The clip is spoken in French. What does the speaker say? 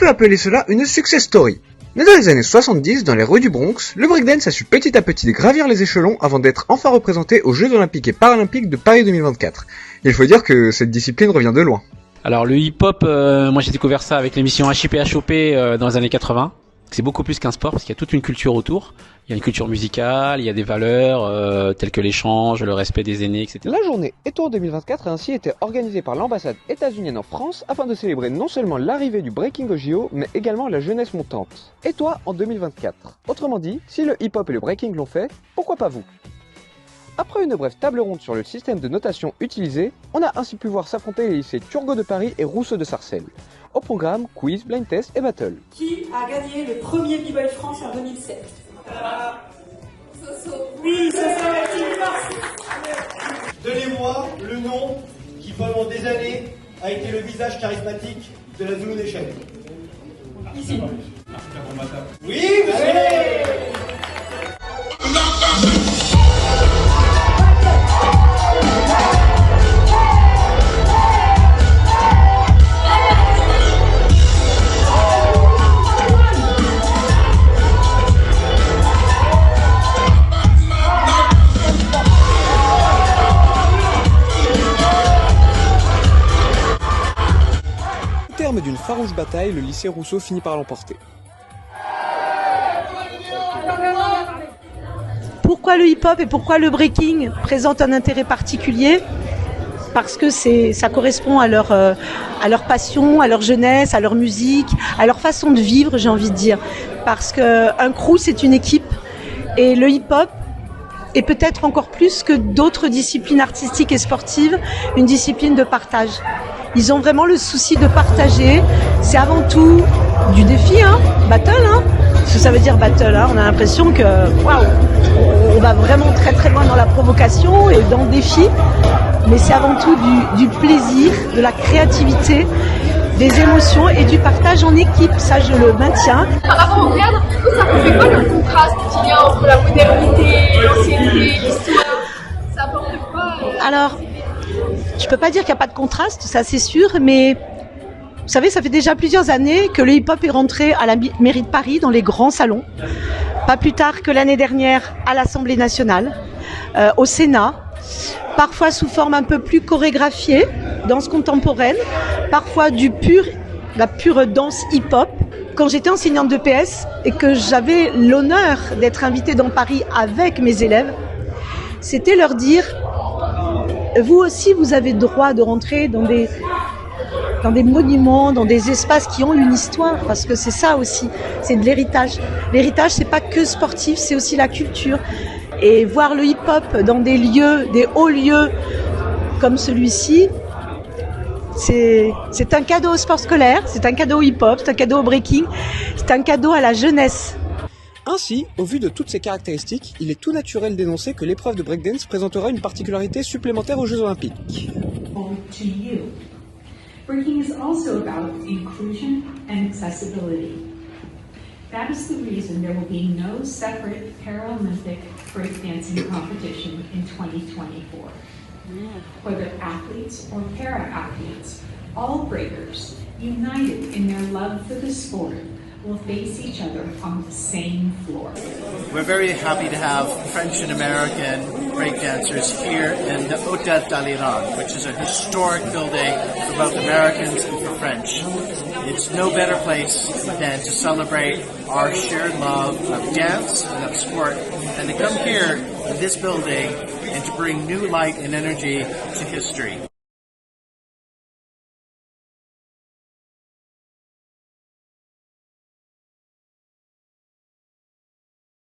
peut appeler cela une success story. Mais dans les années 70, dans les rues du Bronx, le breakdance a su petit à petit gravir les échelons avant d'être enfin représenté aux Jeux Olympiques et Paralympiques de Paris 2024. Il faut dire que cette discipline revient de loin. Alors le hip-hop, moi j'ai découvert ça avec l'émission HIP HOP dans les années 80. C'est beaucoup plus qu'un sport parce qu'il y a toute une culture autour. Il y a une culture musicale, il y a des valeurs telles que l'échange, le respect des aînés, etc. La journée Eto 2024 a ainsi été organisée par l'ambassade états-unienne en France afin de célébrer non seulement l'arrivée du breaking au JO, mais également la jeunesse montante. Et toi en 2024. Autrement dit, si le hip-hop et le breaking l'ont fait, pourquoi pas vous? Après une brève table ronde sur le système de notation utilisé, on a ainsi pu voir s'affronter les lycées Turgot de Paris et Rousseau de Sarcelles. Au programme, quiz, blind test et battle. Qui a gagné le premier B-Boy France en 2007? Soso. Oui, Soso est une force. Donnez-moi le nom qui pendant des années a été le visage charismatique de la Zulu Nation. Ici. Oui, monsieur. Au terme d'une farouche bataille, le lycée Rousseau finit par l'emporter. Pourquoi le hip-hop et pourquoi le breaking présentent un intérêt particulier? Parce que ça correspond à leur passion, à leur jeunesse, à leur musique, à leur façon de vivre, j'ai envie de dire. Parce qu'un crew, c'est une équipe. Et le hip-hop est peut-être encore plus que d'autres disciplines artistiques et sportives, une discipline de partage. Ils ont vraiment le souci de partager. C'est avant tout du défi, battle, Ce que ça veut dire battle, on a l'impression que, waouh, on va vraiment très très loin dans la provocation et dans le défi. Mais c'est avant tout du plaisir, de la créativité, des émotions et du partage en équipe. Ça, je le maintiens. Par rapport au cadre, ça fait quoi le contraste qu'il y a entre la modernité, l'ancienneté, l'histoire? Ça apporte quoi Alors, je peux pas dire qu'il n'y a pas de contraste, ça c'est sûr, mais vous savez, ça fait déjà plusieurs années que le hip-hop est rentré à la mairie de Paris dans les grands salons. Pas plus tard que l'année dernière à l'Assemblée nationale, au Sénat, parfois sous forme un peu plus chorégraphiée, danse contemporaine, parfois la pure danse hip-hop. Quand j'étais enseignante de PS et que j'avais l'honneur d'être invitée dans Paris avec mes élèves, c'était leur dire: vous aussi, vous avez le droit de rentrer dans des monuments, dans des espaces qui ont une histoire, parce que c'est ça aussi, c'est de l'héritage. L'héritage, c'est pas que sportif, c'est aussi la culture. Et voir le hip-hop dans des lieux, des hauts lieux comme celui-ci, c'est un cadeau au sport scolaire, c'est un cadeau au hip-hop, c'est un cadeau au breaking, c'est un cadeau à la jeunesse. Ainsi, au vu de toutes ces caractéristiques, il est tout naturel d'énoncer que l'épreuve de breakdance présentera une particularité supplémentaire aux Jeux Olympiques. To you. Breaking is also about inclusion and accessibility. That is the reason there will be no separate Paralympic breakdancing competition in 2024. Whether athletes or para-athletes, all breakers, united in their love for the sport, will face each other on the same floor. We're very happy to have French and American breakdancers here in the Hôtel d'Aliran, which is a historic building for both Americans and for French. It's no better place than to celebrate our shared love of dance and of sport, and to come here in this building and to bring new light and energy to history.